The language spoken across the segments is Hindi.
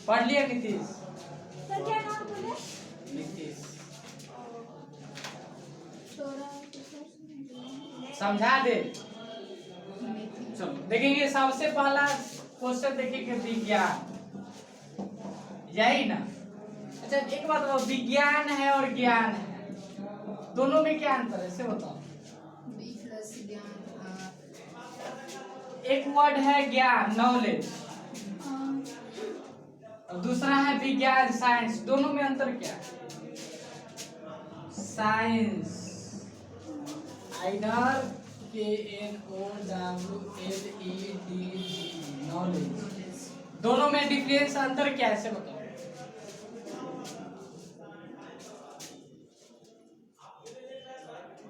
पढ़ लिया नीतीश? सर क्या नाम बोले? नीतीश समझा दे। चलो देखेंगे सबसे पहला क्वेश्चन देखेंगे विज्ञान, यही ना? अच्छा एक बात बताओ, विज्ञान है और ज्ञान है, दोनों में क्या अंतर है इसे बताओ। एक वर्ड है ज्ञान नॉलेज, और दूसरा है विज्ञान साइंस, दोनों में अंतर क्या है? साइंस आइदर KNOWLEDG नॉलेज, दोनों में डिफरेंस अंतर क्या है इसे बताओ।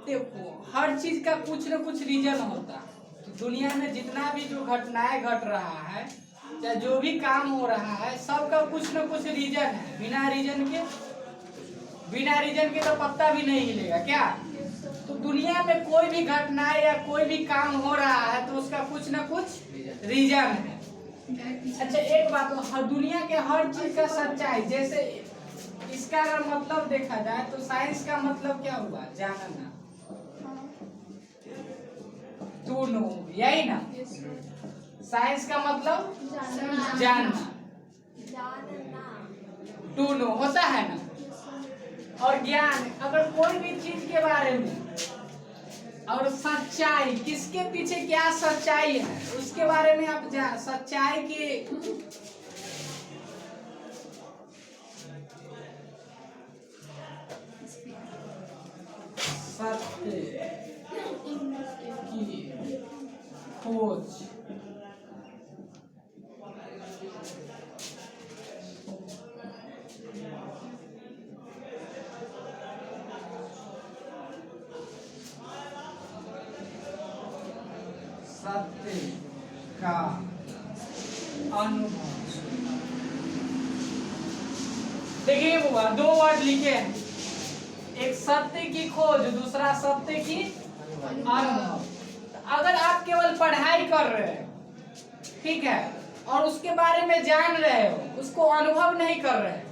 देखो हर चीज का कुछ न कुछ रीजन होता है, तो दुनिया में जितना भी जो घटनाएं घट रहा है, चाहे जो भी काम हो रहा है, सबका कुछ न कुछ रीजन है। बिना रीजन के तो पत्ता भी नहीं हिलेगा क्या? तो दुनिया में कोई भी घटनाएं या कोई भी काम हो रहा है तो उसका कुछ न कुछ रीजन है। अच्छा एक बात, हर दुनिया के हर चीज का सच्चाई, जैसे इसका अगर मतलब देखा जाए तो साइंस का मतलब क्या हुआ? जानना, टू नो, यही ना? साइंस का मतलब जानना, टू नो होता है ना? और ज्ञान अगर कोई भी चीज के बारे में, और सच्चाई, किसके पीछे क्या सच्चाई है उसके बारे में आप सच्चाई की सत्य की खोज, सत्य का अनुभव। देखिए बुआ, दो वर्ड लिखे हैं, एक सत्य की खोज, दूसरा सत्य की अनुभव। अगर आप केवल पढ़ाई कर रहे हैं, ठीक है, और उसके बारे में जान रहे हो, उसको अनुभव नहीं कर रहे हैं,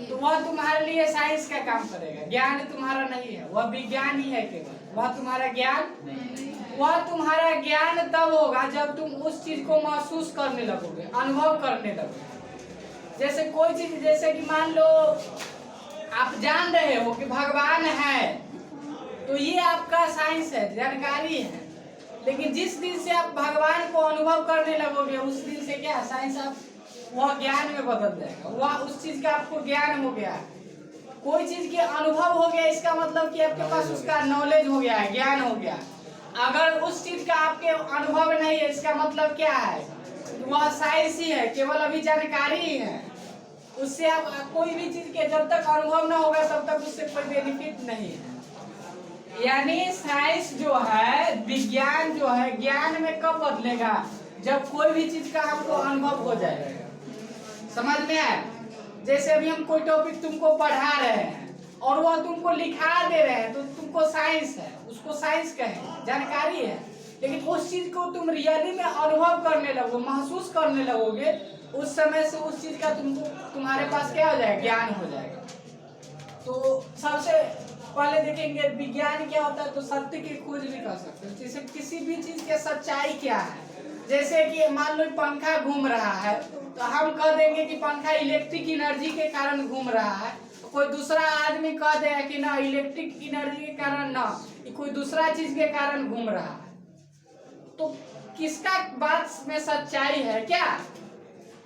तो वह तुम्हारे लिए साइंस का काम करेगा, ज्ञान तुम्हारा नहीं है, वह विज्ञान ही है केवल, वह तुम्हारा ज्ञान नहीं। वह तुम्हारा ज्ञान तब होगा जब तुम उस चीज को महसूस करने लगोगे, अनुभव करने लगोगे। जैसे कोई चीज, जैसे कि मान लो आप जान रहे हो कि भगवान है, तो ये आपका साइंस है, जानकारी है। लेकिन जिस दिन से आप भगवान को अनुभव करने लगोगे, उस दिन से क्या साइंस आप वह ज्ञान में बदल जाएगा, वह उस चीज का आपको ज्ञान हो गया। कोई चीज के अनुभव हो गया, इसका मतलब कि आपके पास उसका नॉलेज हो गया है, ज्ञान हो गया। अगर उस चीज का आपके अनुभव नहीं है, इसका मतलब क्या है? वह साइंस ही है, केवल अभी जानकारी ही है। उससे आप कोई भी चीज के जब तक अनुभव ना होगा तब तक उससे कोई बेनिफिट नहीं है। यानी साइंस जो है, विज्ञान जो है, ज्ञान में कब बदलेगा? जब कोई भी चीज का आपको अनुभव हो जाएगा। समझ में आया? जैसे अभी हम कोई टॉपिक तुमको पढ़ा रहे हैं और वह तुमको लिखा दे रहे हैं, तो तुमको साइंस है, उसको साइंस कहें, जानकारी है। लेकिन उस चीज को तुम रियली में अनुभव करने लगो, महसूस करने लगोगे, उस समय से उस चीज का तुम्हारे पास क्या हो जाएगा? ज्ञान हो जाएगा। तो सबसे पहले देखेंगे विज्ञान क्या होता है, तो सत्य की खोज भी कर सकते हैं। जैसे किसी भी चीज की सच्चाई क्या है, जैसे कि मान लो पंखा घूम रहा है, तो हम कह देंगे कि पंखा इलेक्ट्रिक एनर्जी के कारण घूम रहा है। कोई दूसरा आदमी कह देगा कि ना, इलेक्ट्रिक एनर्जी के कारण ना, कोई दूसरा चीज के कारण घूम रहा है। तो किसका बात में सच्चाई है? क्या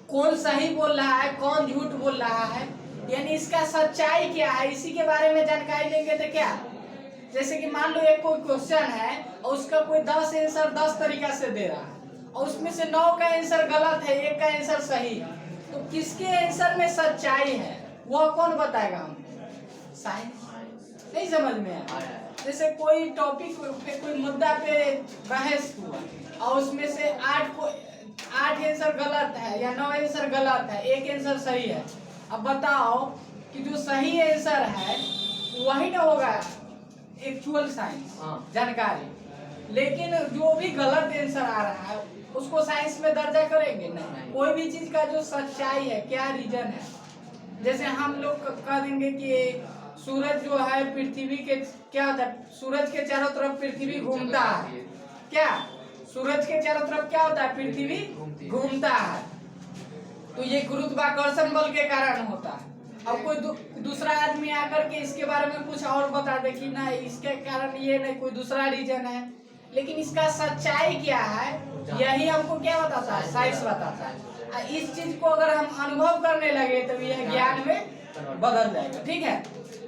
कौन सही बोल रहा है, कौन झूठ बोल रहा है, यानी इसका सच्चाई क्या है, इसी के बारे में जानकारी लेंगे। तो क्या, जैसे कि मान लो एक कोई क्वेश्चन है और उसका कोई 10 आंसर 10 तरीका से दे रहा है, और उसमें से 9 का आंसर गलत है, 1 का आंसर सही है, तो किसके आंसर में सच्चाई है वह कौन बताएगा हमको? साइंस। नहीं समझ में आया? जैसे कोई टॉपिक पे, कोई मुद्दा पे बहस हुआ और उसमें से 8 आंसर गलत है या 9 आंसर गलत है, 1 आंसर सही है। अब बताओ कि जो सही आंसर है वही ना होगा एक्चुअल साइंस, जानकारी। लेकिन जो भी गलत आंसर आ रहा है उसको साइंस में दर्जा करेंगे नहीं। कोई भी चीज का जो सच्चाई है, क्या रीजन है, जैसे हम लोग कह देंगे कि सूरज जो है पृथ्वी के क्या होता है, सूरज के चारों तरफ पृथ्वी घूमता है। क्या सूरज के चारों तरफ क्या होता है, पृथ्वी घूमता है, तो ये गुरुत्वाकर्षण बल के कारण होता है। अब कोई दूसरा आदमी आकर के इसके बारे में कुछ और बता दे कि ना इसके कारण ये नहीं, कोई दूसरा रीजन है, लेकिन इसका सच्चाई क्या है यही हमको क्या बताता है, साइंस बताता है। इस चीज को अगर हम अनुभव करने लगे तो यह ज्ञान में बदल जाएगा। ठीक है,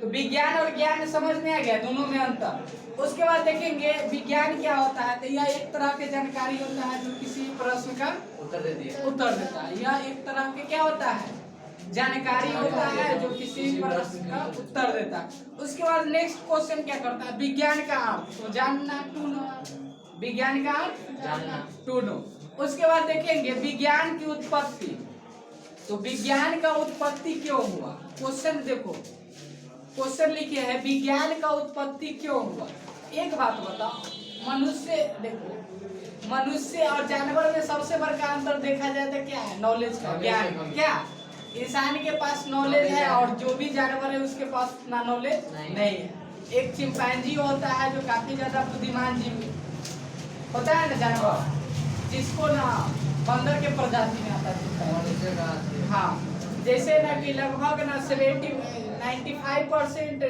तो विज्ञान और ज्ञान समझ में आ गया, दोनों में अंतर। उसके बाद देखेंगे विज्ञान क्या होता है, तो यह एक तरह की जानकारी होता है जो किसी प्रश्न का उत्तर देता है। यह एक तरह के क्या होता है, जानकारी होता है जो किसी प्रश्न का उत्तर देता है। उसके बाद नेक्स्ट क्वेश्चन क्या करता है, विज्ञान का अर्थ तो जानना, टू नो, विज्ञान का अर्थ जानना, टू नो। उसके बाद देखेंगे विज्ञान की उत्पत्ति, तो विज्ञान का उत्पत्ति क्यों हुआ। क्वेश्चन देखो, क्वेश्चन लिखे है विज्ञान का उत्पत्ति क्यों हुआ। एक बात बताओ, मनुष्य देखो, मनुष्य और जानवर में सबसे बड़ा अंतर देखा जाए तो क्या है, नॉलेज का, ज्ञान। क्या इंसान के पास नॉलेज है और जो भी जानवर है उसके पास ना नॉलेज नहीं है। एक चिंपैंजी होता है जो काफी ज्यादा बुद्धिमान जीव होता है ना जानवर, जिसको ना बंदर के प्रजाति में आता है। हाँ, जैसे ना कि लगभग ना 95%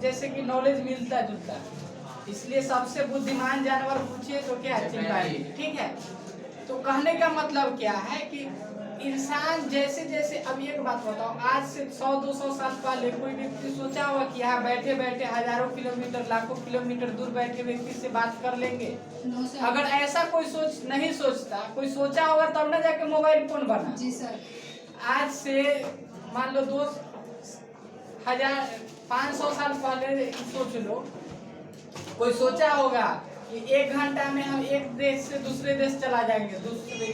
जैसे कि नॉलेज मिलता जुलता है, इसलिए सबसे बुद्धिमान जानवर पूछिए तो क्या है, चिंपैंजी। ठीक है, तो कहने का मतलब क्या है कि इंसान जैसे जैसे, अब एक बात बताओ, आज से 100-200 साल पहले कोई व्यक्ति सोचा होगा कि यहाँ बैठे बैठे हजारों किलोमीटर लाखों किलोमीटर दूर बैठे व्यक्ति से बात कर लेंगे। अगर ऐसा कोई नहीं सोचता, कोई सोचा होगा तब ना जाके मोबाइल फोन बना। जी सर। आज से मान लो 2500 साल पहले सोच लो, कोई सोचा होगा कि 1 घंटा में हम एक देश से दूसरे देश चला जाएंगे, दूसरे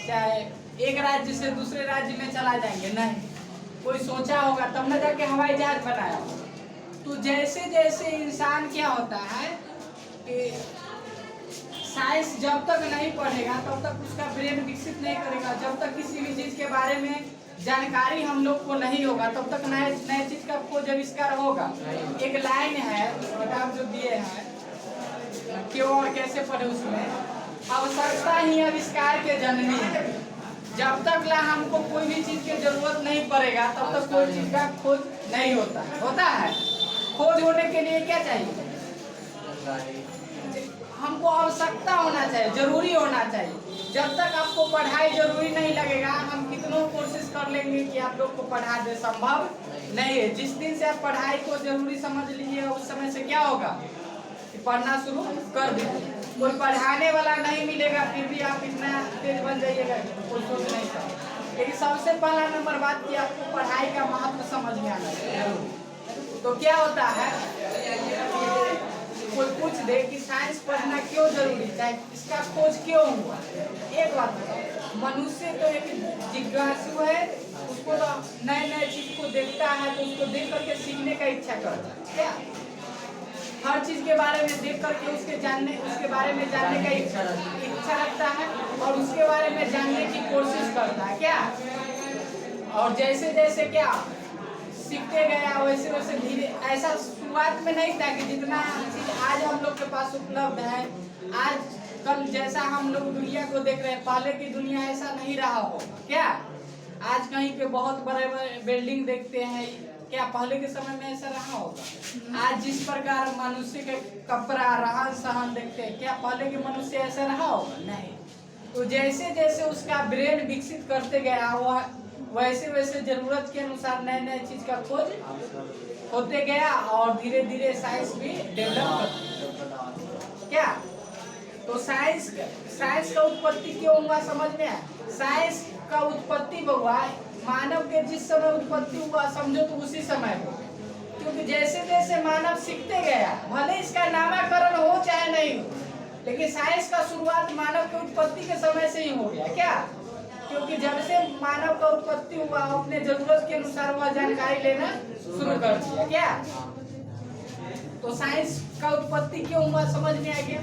चाहे एक राज्य से दूसरे राज्य में चला जाएंगे, नहीं कोई सोचा होगा तब न जाके हवाई जहाज बनाया। तो जैसे जैसे इंसान क्या होता है कि साइंस जब तक नहीं पढ़ेगा तब तक उसका ब्रेन विकसित नहीं करेगा। जब तक किसी भी चीज के बारे में जानकारी हम लोग को नहीं होगा तब तक नए नए चीज का खोज आविष्कार होगा। एक लाइन है किताब जो दिए हैं क्यों और कैसे पढ़े, उसमें आवश्यकता ही आविष्कार के जननी है। जब तक ला हमको कोई भी चीज की जरूरत नहीं पड़ेगा तब तक कोई चीज का खोज नहीं होता है। खोज होने के लिए क्या चाहिए, हमको आवश्यकता होना चाहिए, जरूरी होना चाहिए। जब तक आपको पढ़ाई जरूरी नहीं लगेगा, हम कितनों कोशिश कर लेंगे कि आप लोग को पढ़ा दे, संभव नहीं है। जिस दिन से आप पढ़ाई को जरूरी समझ लीजिए उस समय से क्या होगा, पढ़ना शुरू कर दीजिए। कोई पढ़ाने वाला नहीं मिलेगा फिर भी आप इतना तेज बन जाइएगा, कोई सोच नहीं सकता। लेकिन सबसे पहला नंबर बात कि आपको पढ़ाई का महत्व समझ में आना चाहिए। तो क्या होता है, कोई पूछ दे कि साइंस पढ़ना क्यों जरूरी है, इसका खोज क्यों हुआ। एक बात बताओ, मनुष्य तो एक जिज्ञासु है, उसको तो नए नए चीज को देखता है तो उसको देख करके सीखने का इच्छा करता है। क्या हर चीज के बारे में देख करके उसके बारे में जानने का इच्छा रखता है और उसके बारे में जानने की कोशिश करता है। क्या और जैसे जैसे क्या सीखते गया वैसे वैसे धीरे, ऐसा शुरुआत में नहीं था कि जितना चीज आज हम लोग के पास उपलब्ध है, आज कल जैसा हम लोग दुनिया को देख रहे हैं, पहले की दुनिया ऐसा नहीं रहा हो। क्या आज कहीं पे बहुत बड़े बड़े बिल्डिंग देखते हैं, क्या पहले के समय में ऐसा रहा होगा। आज जिस प्रकार मनुष्य के कपड़ा रहन सहन देखते हैं, क्या पहले के मनुष्य ऐसा रहा होगा, नहीं। तो जैसे जैसे उसका ब्रेन विकसित करते गया वह वैसे वैसे जरूरत के अनुसार नए नए चीज का खोज होते गया और धीरे धीरे साइंस भी डेवलप। क्या तो साइंस का उत्पत्ति क्यों हुआ समझ में आया। साइंस का उत्पत्ति हुआ मानव के जिस समय उत्पत्ति हुआ समझो तो उसी समय हो, क्योंकि जैसे जैसे मानव सीखते गया, भले इसका नामकरण हो चाहे नहीं हो, लेकिन साइंस का शुरुआत मानव के उत्पत्ति के समय से ही हो गया। क्या क्योंकि जब से मानव का उत्पत्ति हुआ अपने जरूरत के अनुसार वह जानकारी लेना शुरू कर दिया। क्या तो साइंस का उत्पत्ति क्यों हुआ समझ में आ गया।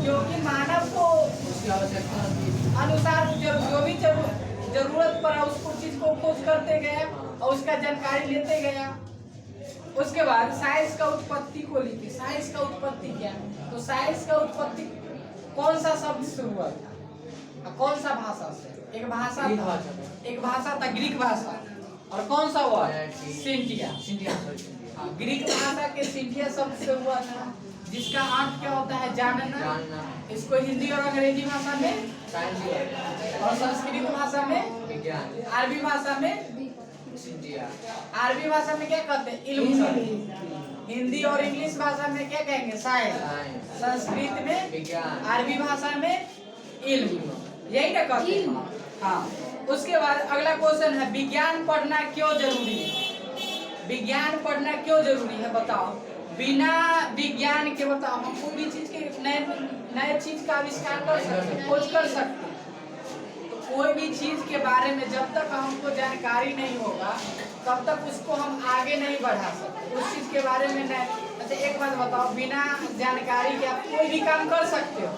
जो कि मानव को उसकी आवश्यकता होती अनुसार जो भी जरूरत पड़ा उसको चीज को खोज करते गए और उसका जानकारी लेते गया। उसके बाद साइंस का उत्पत्ति को लिखी। साइंस का उत्पत्ति क्या है? तो साइंस का उत्पत्ति कौन सा शब्द से हुआ था? कौन सा भाषा से? एक भाषा था ग्रीक भाषा। और कौन सा हुआ? सिंटिया। हाँ, ग्रीक भाषा के सिंटिया शब्द से हुआ था, जिसका अर्थ क्या होता है? जानना। इसको हिंदी और अंग्रेजी भाषा में और संस्कृत भाषा में विज्ञान, अरबी भाषा में अरबी भाषा में क्या कहते हैं? इल्म। हिंदी और इंग्लिश भाषा में क्या कहेंगे? साइंस। संस्कृत में विज्ञान, अरबी भाषा में इल्म। यही ना कहते हैं? हाँ। उसके बाद अगला क्वेश्चन है, विज्ञान पढ़ना क्यों जरूरी है? विज्ञान पढ़ना क्यों जरूरी है बताओ? बिना विज्ञान के बताओ हम कोई भी चीज के नए चीज का आविष्कार कर सकते, खोज कर सकते। तो कोई भी चीज के बारे में जब तक हमको जानकारी नहीं होगा तब तक उसको हम आगे नहीं बढ़ा सकते। उस चीज के बारे में नहीं। अच्छा एक बात बताओ, बिना जानकारी के आप कोई भी काम कर सकते हो,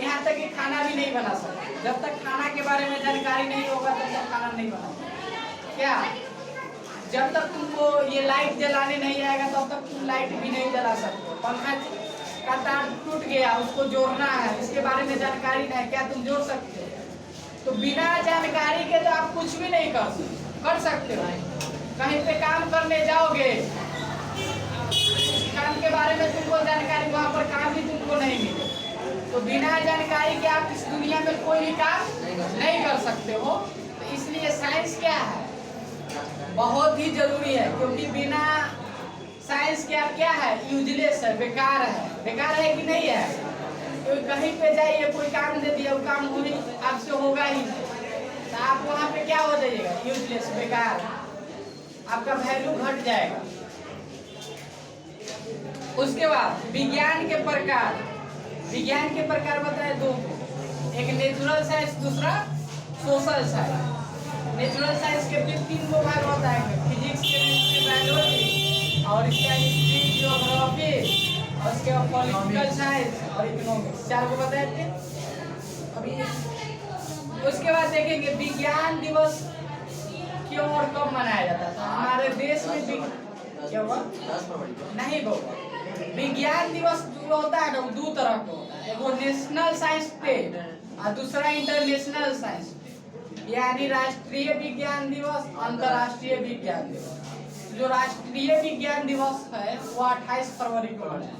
यहाँ तक कि खाना भी नहीं बना सकते। जब तक खाना के बारे में जानकारी नहीं होगा तब तक खाना नहीं बना सकते। क्या? जब तक तुमको ये लाइट जलाने नहीं आएगा तब तक तुम लाइट भी नहीं जला सकते। पंखा का तार टूट गया, उसको जोड़ना है, इसके बारे में जानकारी नहीं, क्या तुम जोड़ सकते हो? तो बिना जानकारी के तो आप कुछ भी नहीं कर सकते हो। कहीं पे काम करने जाओगे, उस काम के बारे में तुमको जानकारी, वहाँ पर काम भी तुमको नहीं मिले। तो बिना जानकारी के आप इस दुनिया में कोई भी काम नहीं कर सकते हो। तो इसलिए साइंस क्या है? बहुत ही जरूरी है, क्योंकि बिना साइंस के आप क्या है? यूजलेस है, बेकार है। बेकार है कि नहीं है? तो कहीं पे जाइए, कोई काम दे दिया, वो काम होने आपसे होगा ही नहीं, तो आप वहाँ पे क्या हो जाइएगा? यूजलेस, बेकार। आपका वैल्यू घट जाएगा। उसके बाद विज्ञान के प्रकार। विज्ञान के प्रकार बताए दो, एक नेचुरल साइंस, दूसरा सोशल साइंस। नेचुरल साइंस के भी 3 भाग होता है, फिजिक्स, केमिस्ट्री, बायोलॉजी, और इसका हिस्ट्री, ज्योग्राफी, और उसके बाद पॉलिटिकल साइंस और इकोनॉमिक्स। 4 को बताए थे अभी। उसके बाद देखेंगे विज्ञान दिवस क्यों और कब मनाया जाता था हमारे देश में? क्या हुआ? 10 फरवरी को नहीं बाबा, विज्ञान दिवस जो होता है ना वो 2 तरह का होता है। वो नेशनल साइंस डे और दूसरा इंटरनेशनल साइंस डे, यानी राष्ट्रीय विज्ञान दिवस, अंतर्राष्ट्रीय विज्ञान दिवस। जो राष्ट्रीय विज्ञान दिवस है वो 28 फरवरी को मनाया।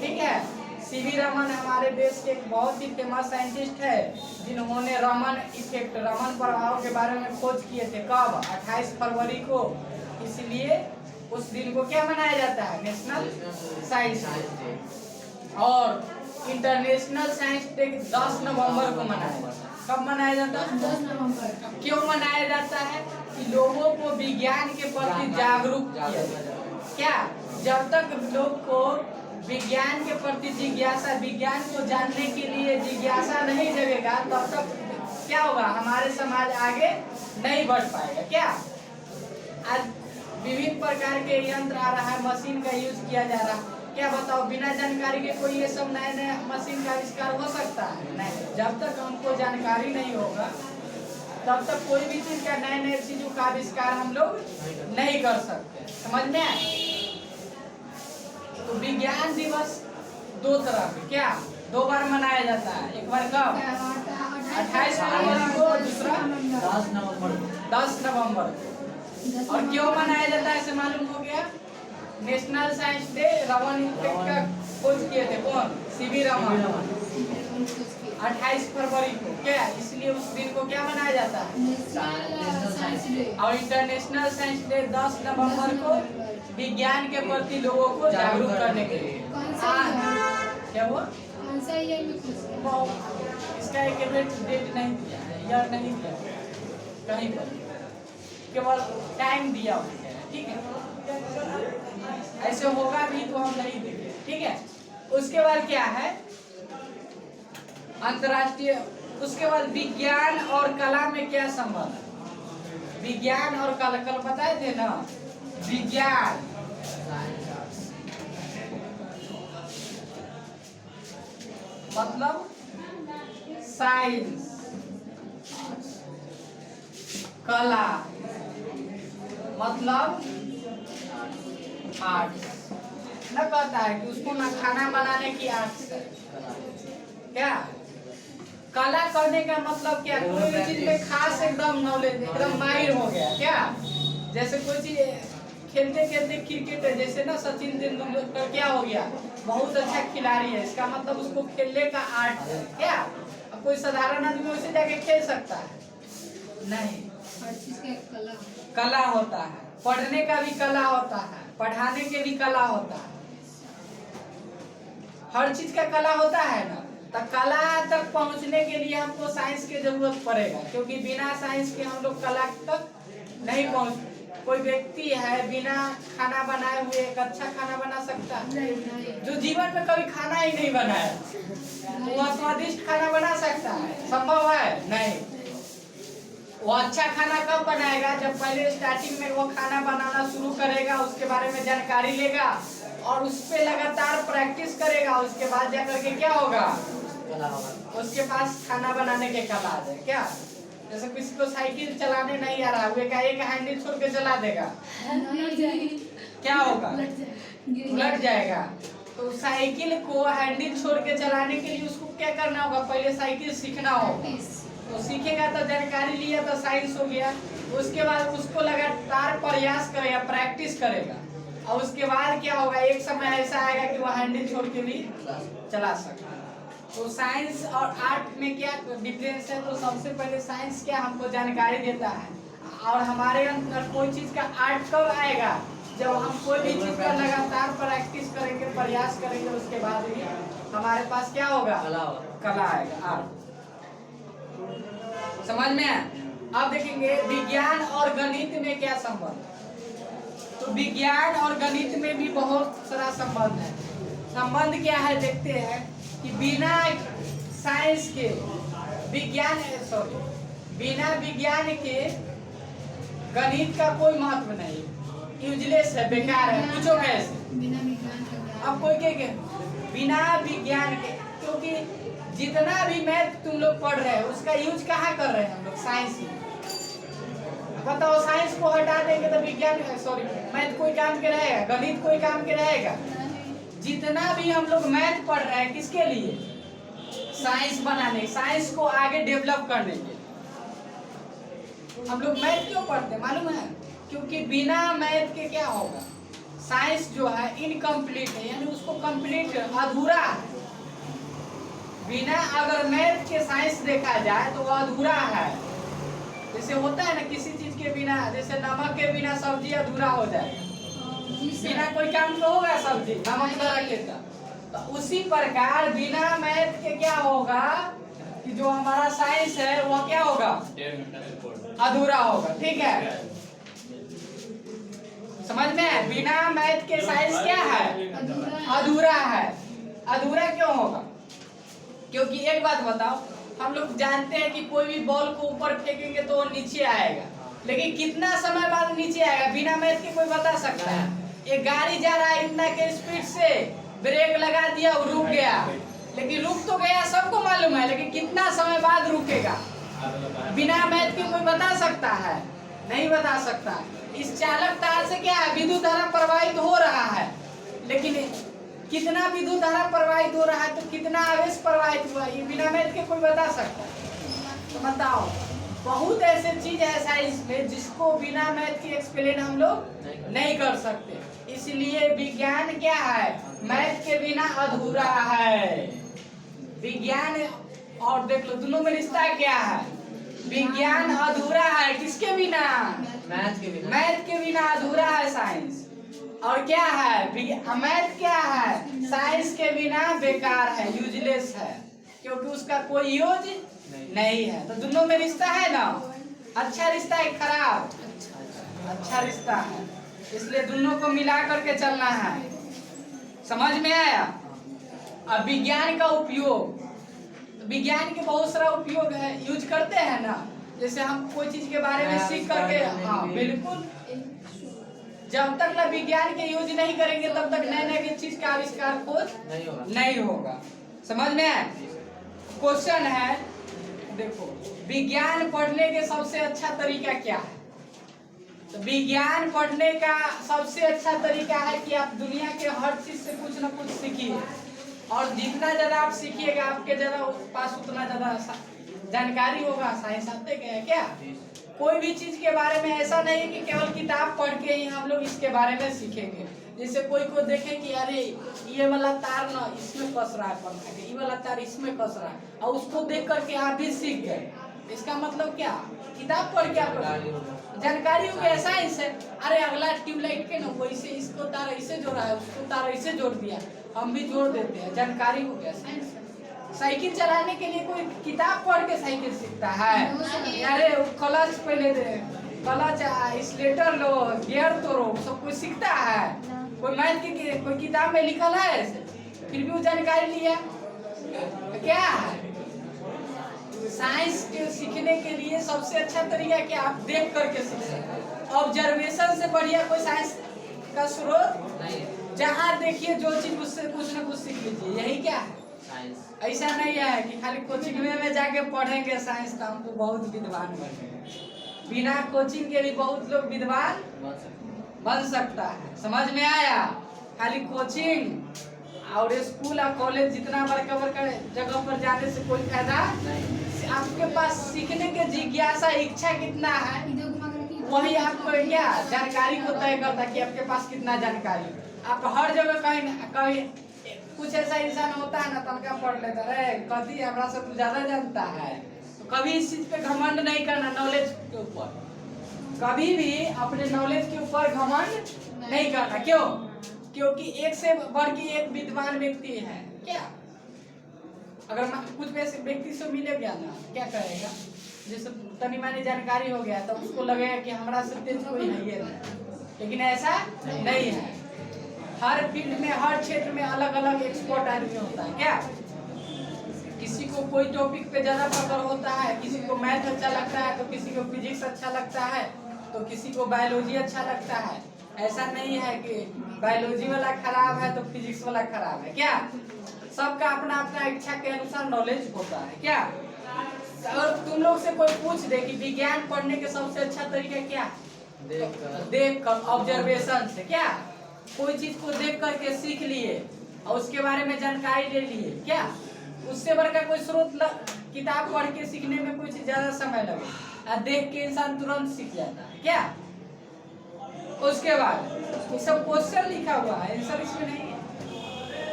ठीक है। सीवी रमन हमारे देश के एक बहुत ही फेमस साइंटिस्ट है, जिन्होंने रमन इफेक्ट, रमन प्रभाव के बारे में खोज किए थे। कब? 28 फरवरी को। इसलिए उस दिन को क्या मनाया जाता है? National science day. और इंटरनेशनल साइंस डे 10 नवंबर को मनाया जाता है। कब मनाया जाता है? 10 नवंबर। क्यों मनाया जाता है? कि लोगों को विज्ञान के प्रति जागरूक किया जाए। क्या? जब तक लोग को विज्ञान के प्रति जिज्ञासा, विज्ञान को जानने के लिए जिज्ञासा नहीं जगेगा तब तक क्या होगा? हमारे समाज आगे नहीं बढ़ पाएगा। क्या? आज विभिन्न प्रकार के यंत्र आ रहा है, मशीन का यूज किया जा रहा है। क्या बताओ, बिना जानकारी के कोई ये सब नए नए मशीन का आविष्कार हो सकता है? नहीं। जब तक हमको जानकारी नहीं होगा तब तक कोई भी चीज का नए नए चीजों का आविष्कार हम लोग नहीं कर सकते। समझ में आए? तो विज्ञान दिवस 2 तरह के, क्या 2 बार मनाया जाता है। एक बार कब? 28 फरवरी को, दूसरा 10 नवंबर को। 10 नवंबर को। और क्यों मनाया जाता है इसे मालूम हो गया? National science day, Raman effect का खोज किए थे। कौन? सीवी रमन। 28 फरवरी को। क्या? इसलिए उस दिन को क्या मनाया जाता है? National science day. और इंटरनेशनल साइंस डे 10 नवंबर को विज्ञान के प्रति लोगों को जागरूक करने के लिए। कौन सा ईयर? क्या हुआ? कौन सा ईयर में खुश? इसका एक डेट नहीं दिया है, ईयर नहीं दिया है कहीं पर, केवल टाइम दिया हुआ है। ठीक है, ऐसे होगा भी तो हम नहीं देंगे। ठीक है। उसके बाद क्या है? अंतरराष्ट्रीय। उसके बाद विज्ञान और कला में क्या संबंध है? विज्ञान और कला, कल बताए थे ना? विज्ञान, मतलब साइंस, कला मतलब आर्ट्स। न कहता है कि उसको ना खाना बनाने की आर्ट्स है क्या, कला करने का मतलब क्या, कोई भी चीज में खास एकदम नॉलेज, एकदम माहिर हो गया क्या। जैसे कोई चीज खेलते खेलते क्रिकेट है, जैसे ना सचिन तेंदुलकर क्या हो गया, बहुत अच्छा खिलाड़ी है, इसका मतलब उसको खेलने का आर्ट है क्या। अब कोई साधारण आदमी वैसे जाके खेल सकता है नहीं, हर चीज का एक कला कला होता है, पढ़ने का भी कला होता है, पढ़ाने के भी कला होता है, हर चीज का कला होता है ना। तो कला तक पहुंचने के लिए हमको साइंस की जरूरत पड़ेगा, क्योंकि बिना साइंस के हम लोग कला तक नहीं पहुंच। कोई व्यक्ति है बिना खाना बनाए हुए एक अच्छा खाना बना सकता है? नहीं। जो जीवन में कभी खाना ही नहीं बनाया तो वह स्वादिष्ट खाना बना सकता है? संभव है नहीं। वो अच्छा खाना कब बनाएगा, जब पहले स्टार्टिंग में वो खाना बनाना शुरू करेगा, उसके बारे में जानकारी लेगा और उस पे लगातार प्रैक्टिस करेगा, उसके बाद जाकर के क्या होगा, उसके पास खाना बनाने के कला आ जाए क्या। जैसे किसी को साइकिल चलाने नहीं आ रहा, वो एक हैंडल छोड़ के चला देगा, क्या होगा, उलट जाएगा। तो साइकिल को हैंडल छोड़ के चलाने के लिए उसको क्या करना होगा, पहले साइकिल सीखना होगा। तो सीखेगा तो जानकारी लिया तो साइंस हो गया, उसके बाद उसको लगातार प्रयास करेगा, प्रैक्टिस करेगा, और उसके बाद क्या होगा, एक समय ऐसा आएगा कि वह हैंडल छोड़ के भी चला सकता है। तो साइंस और आर्ट में क्या डिफरेंस है, तो सबसे पहले साइंस क्या हमको जानकारी देता है, और हमारे अंदर कोई चीज का आर्ट कब आएगा, जब हम कोई भी चीज का लगातार प्रैक्टिस करेंगे, प्रयास करेंगे, उसके बाद ही हमारे पास क्या होगा, कला आएगा, आर्ट। समझ में? अब देखेंगे विज्ञान और गणित में क्या संबंध। तो विज्ञान और गणित में भी बहुत सारा संबंध है। संबंध क्या है देखते हैं कि बिना साइंस के बिना विज्ञान के गणित का कोई महत्व नहीं, यूजलेस है, बेकार है, पूछो कैसे। बिना विज्ञान का अब कोई के बिना विज्ञान के, क्योंकि जितना भी मैथ तुम लोग पढ़ रहे हो उसका यूज कहाँ कर रहे हैं हम लोग, साइंस में। बताओ, साइंस को हटा देंगे तो विज्ञान मैथ कोई काम के रहेगा, गणित कोई काम के रहेगा। जितना भी हम लोग मैथ पढ़ रहे हैं किसके लिए, साइंस बनाने, साइंस को आगे डेवलप करने के। हम लोग मैथ क्यों पढ़ते हैं मालूम है, क्योंकि बिना मैथ के क्या होगा, साइंस जो है इनकम्प्लीट है, यानी उसको कंप्लीट अधूरा है। बिना अगर मैथ के साइंस देखा जाए तो वो अधूरा है। जैसे होता है ना किसी चीज के बिना, जैसे नमक के बिना सब्जी अधूरा हो जाए, बिना कोई काम तो होगा सब्जी, नमक न रखे तो उसी प्रकार बिना मैथ के क्या होगा कि जो हमारा साइंस है वो क्या होगा, अधूरा होगा। ठीक है, समझ में? बिना मैथ के साइंस क्या है, अधूरा है। अधूरा क्यों होगा, क्योंकि एक बात बताओ, हम लोग जानते हैं कि कोई भी बॉल को ऊपर फेंकेंगे तो वो नीचे आएगा, लेकिन कितना समय बाद नीचे आएगा बिना मैथ के कोई बता सकता है? एक गाड़ी जा रहा है इतना के स्पीड से, ब्रेक लगा दिया और रुक गया, लेकिन रुक तो गया सबको मालूम है, लेकिन कितना समय बाद रुकेगा बिना मैथ के कोई बता सकता है? नहीं बता सकता। इस चालक तार से क्या है, विद्युत धारा प्रवाहित हो रहा है, लेकिन कितना विद्युत धारा प्रवाहित हो रहा है, तो कितना आवेश प्रवाहित हुआ, ये बिना मैथ के कोई बता सकता है? तो बताओ, बहुत ऐसे चीज है साइंस में जिसको बिना मैथ के एक्सप्लेन हम लोग नहीं कर सकते। इसलिए विज्ञान क्या है, मैथ के बिना अधूरा है। विज्ञान और देख लो दोनों में रिश्ता क्या है, विज्ञान अधूरा है किसके बिना, मैथ के बिना, मैथ के बिना अधूरा है साइंस। और क्या है, मैथ क्या है, साइंस के बिना बेकार है, यूजलेस है, क्योंकि उसका कोई यूज नहीं है। तो दोनों में रिश्ता है ना, अच्छा रिश्ता है खराब, अच्छा रिश्ता है, इसलिए दोनों को मिला करके चलना है। समझ में आया? अब विज्ञान का उपयोग, विज्ञान के बहुत सारा उपयोग है, यूज करते हैं ना। जैसे हम कोई चीज के बारे में सीख करके, हाँ बिल्कुल, जब तक ना विज्ञान के यूज नहीं करेंगे तब तक नए नए चीज का आविष्कार खोज नहीं होगा। समझ में आया? क्वेश्चन है, देखो विज्ञान पढ़ने के सबसे अच्छा तरीका क्या है? तो विज्ञान पढ़ने का सबसे अच्छा तरीका है कि आप दुनिया के हर चीज से कुछ ना कुछ सीखिए, और जितना ज्यादा आप सीखिएगा आपके ज्यादा पास उतना ज्यादा जानकारी होगा। साइंस आते है क्या? कोई भी चीज के बारे में ऐसा नहीं कि केवल किताब पढ़ के ही हम लोग इसके बारे में सीखेंगे। जैसे कोई को देखे कि अरे ये वाला तार ना इसमें कस रहा है पंखा के, ये वाला तार इसमें कस रहा है, और उसको देख करके आप भी सीख गए। इसका मतलब क्या? किताब पढ़ के आप जानकारी हो गया। साइंस है, अरे अगला ट्यूबलाइट के ना वैसे इसको तार ऐसे जोड़ा है, उसको तार ऐसे जोड़ दिया, हम भी जोड़ देते हैं, जानकारी हो गया। साइंस साइकिल चलाने के लिए कोई किताब पढ़ के साइकिल सीखता है? अरे क्लच पहले दे, क्लच एक्सीलेटर लो, गियर तोड़ो, सब कुछ सीखता है। कोई मैथ की कोई किताब में लिखल है ऐसे, फिर भी वो जानकारी लिया क्या है? साइंस के सीखने के लिए सबसे अच्छा तरीका क्या? आप देख करके सीख सकते। ऑब्जर्वेशन से बढ़िया कोई साइंस का स्रोत नहीं। जहाँ देखिए जो चीज उससे कुछ ना कुछ सीख लीजिए, यही क्या है साइंस। ऐसा नहीं है कि खाली कोचिंग में जाके पढ़ेंगे साइंस तो हमको बहुत विद्वान बनेंगे। बिना कोचिंग के भी बहुत लोग विद्वान बन सकता है। समझ में आया? खाली कोचिंग और स्कूल और कॉलेज जितना बड़का बड़का जगह पर जाने से कोई फायदा नहीं। आपके पास सीखने के जिज्ञासा इच्छा कितना है, वही आपको क्या जानकारी को तय करता है कि आपके पास कितना जानकारी। आप हर जगह कहीं कहीं कुछ ऐसा इंसान होता है ना, तनका पढ़ लेता है, कभी हमरा से कुछ ज्यादा जानता है, तो कभी इस चीज पे घमंड नहीं करना। नॉलेज के ऊपर कभी भी अपने नॉलेज के ऊपर घमंड नहीं करना। क्यों? क्योंकि एक से बढ़ के एक विद्वान व्यक्ति है। क्या अगर कुछ व्यक्ति से मिले गया ना, क्या करेगा? जैसे तनी मानी जानकारी हो गया तो उसको लगेगा कि हमारा से तेज कोई नहीं है, लेकिन ऐसा नहीं है। हर फील्ड में हर क्षेत्र में अलग अलग एक्सपर्ट आदमी होता है। क्या किसी को कोई टॉपिक पे ज्यादा पकड़ होता है, किसी को मैथ अच्छा लगता है, तो किसी को फिजिक्स अच्छा लगता है, तो किसी को बायोलॉजी अच्छा लगता है। ऐसा नहीं है कि बायोलॉजी वाला खराब है तो फिजिक्स वाला खराब है। क्या सबका अपना अपना इच्छा के अनुसार नॉलेज होता है। क्या अगर तुम लोग से कोई पूछ दे कि विज्ञान पढ़ने के सबसे अच्छा तरीका क्या? देख कर ऑब्जर्वेशन से। क्या कोई चीज को देख करके सीख लिए और उसके बारे में जानकारी ले लिए, क्या उससे बढ़कर कोई स्रोत किताब पढ़ के सीखने में कुछ ज्यादा समय लगे, देख के इंसान तुरंत सीख जाता है। क्या उसके बाद ये सब क्वेश्चन लिखा हुआ है, आंसर इसमें नहीं है।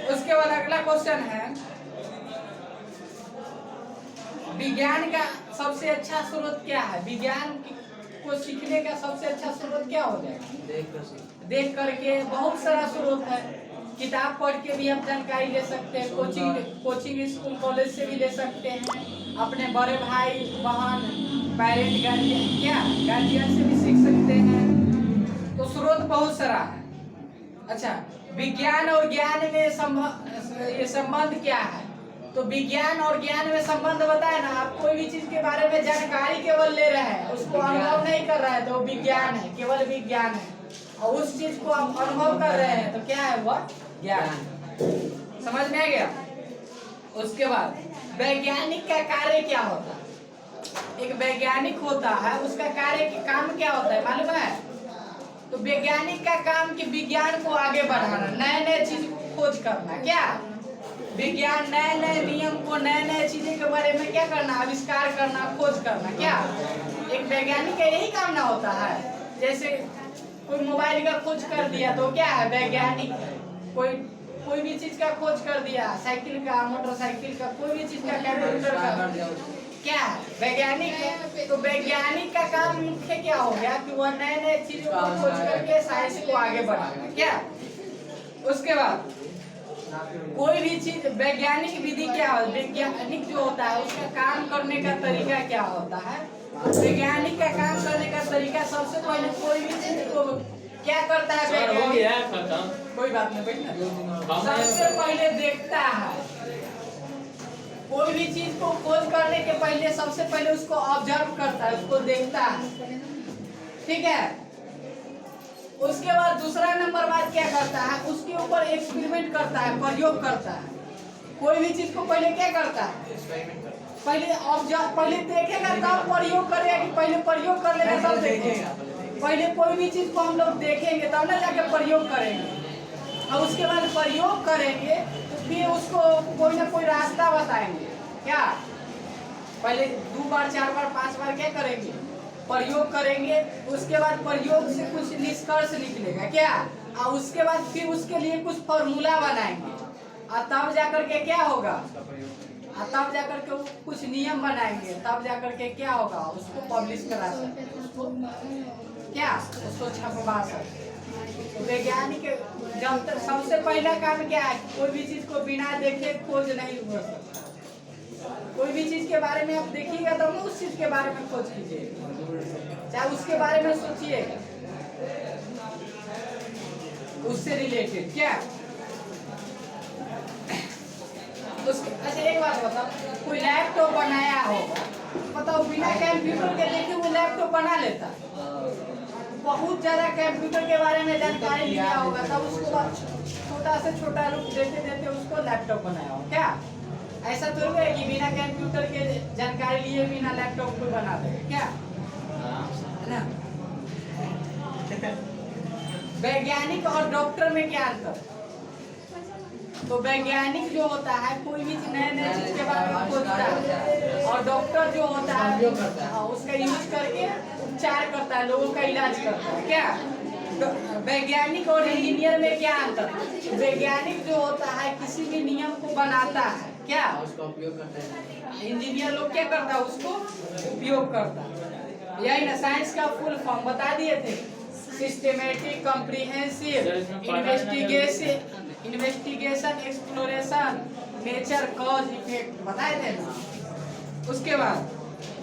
उसके बाद अगला क्वेश्चन है, विज्ञान का सबसे अच्छा स्रोत क्या है? विज्ञान को सीखने का सबसे अच्छा स्रोत क्या हो जाएगा? देख करके बहुत सारा स्रोत है। किताब पढ़ के भी आप जानकारी ले सकते हैं, कोचिंग स्कूल कॉलेज से भी ले सकते हैं, अपने बड़े भाई बहन पेरेंट गार्जियन से भी सीख सकते हैं। तो स्रोत बहुत सारा है। अच्छा, विज्ञान और ज्ञान में ये संबंध क्या है? तो विज्ञान और ज्ञान में संबंध बताए ना। आप कोई भी चीज के बारे में जानकारी केवल ले रहे हैं, उसको अनुभव नहीं कर रहे हैं, तो विज्ञान है, केवल विज्ञान है। और उस चीज को आप अनुभव कर रहे हैं तो क्या है वह ज्ञान। समझ में आ गया? उसके बाद वैज्ञानिक का कार्य क्या होता है? एक वैज्ञानिक होता है, उसका कार्य काम क्या होता है मालूम है? तो वैज्ञानिक का काम कि विज्ञान को आगे बढ़ाना, नए नए चीज को खोज करना। क्या विज्ञान नए नए नियम को, नए नए चीजें के बारे में क्या करना, आविष्कार करना, खोज करना। क्या एक वैज्ञानिक का यही काम ना होता है? जैसे कोई मोबाइल का खोज कर दिया तो क्या है वैज्ञानिक। कोई भी चीज का खोज कर दिया, साइकिल का, मोटरसाइकिल का, कोई भी चीज का, कंप्यूटर का, क्या वैज्ञानिक है। तो वैज्ञानिक का काम मुख्य क्या हो गया कि वह नए नए चीजों को खोज करके साइंस को आगे बढ़ाना। क्या उसके बाद कोई भी चीज वैज्ञानिक विधि क्या हो, वैज्ञानिक जो होता है उसका काम करने का तरीका क्या होता है? वैज्ञानिक का काम करने का तरीका सबसे पहले कोई भी चीज को क्या करता है वैज्ञानिक? कोई बात नहीं बैठना। सबसे पहले देखता है, कोई भी चीज को खोज करने के पहले सबसे पहले उसको ऑब्जर्व करता है, उसको देखता है। ठीक है, उसके बाद दूसरा नंबर बात क्या करता है, उसके ऊपर एक्सपेरिमेंट करता है, प्रयोग करता है। कोई भी चीज को पहले क्या करता है, एक्सपेरिमेंट करता पहले देखेगा तब प्रयोग करेगा कि पहले प्रयोग कर लेगा तब देखेगा। पहले कोई भी चीज को हम लोग देखेंगे तब ना जाके प्रयोग करेंगे, और उसके बाद प्रयोग करेंगे तो फिर उसको कोई ना कोई रास्ता बताएंगे। क्या पहले 2 बार 4 बार 5 बार क्या करेंगे, प्रयोग करेंगे, उसके बाद प्रयोग से कुछ निष्कर्ष निकलेगा क्या, और उसके बाद फिर उसके लिए कुछ फॉर्मूला बनाएंगे, और तब जाकर के क्या होगा, और तब जाकर के वो कुछ नियम बनाएंगे, तब जाकर के क्या होगा, उसको पब्लिश करा सकते हैं, उसको क्या, उसको छपवा सकते हैं। तो वैज्ञानिक जब तक सबसे पहला काम क्या है, कोई भी चीज को बिना देखे खोज नहीं हो सकता। कोई भी चीज के बारे में आप देखिएगा तो ना उस चीज के बारे में खोज कीजिएगा, चाहे उसके बारे में सोचिएगा, उससे रिलेटेड क्या उसके। अच्छा एक बात बताओ, कोई लैपटॉप बनाया होगा, बताओ बिना कंप्यूटर के देखे वो लैपटॉप बना लेता, बहुत ज्यादा कंप्यूटर के बारे में जानकारी लिया होगा तब उसको छोटा से छोटा रूप देते देते उसको लैपटॉप बनाया हो क्या। ऐसा तो है कि बिना कंप्यूटर के जानकारी लिए बिना लैपटॉप को बना दे क्या, है ना। वैज्ञानिक और डॉक्टर में क्या अंतर, तो वैज्ञानिक जो होता है कोई भी नए नए चीज के बारे में खोजता है, और डॉक्टर जो होता है उसका यूज करके उपचार करता है, लोगों का इलाज करता है क्या। वैज्ञानिक और इंजीनियर में क्या अंतर, वैज्ञानिक जो होता है किसी भी नियम को बनाता है क्या, उसका उपयोग करते हैं। इंजीनियर लोग क्या करता है, उसको उपयोग करता है। यही ना साइंस का फुल फॉर्म बता दिए थे, systematic comprehensive investigation exploration nature cause effect बताए थे ना। उसके बाद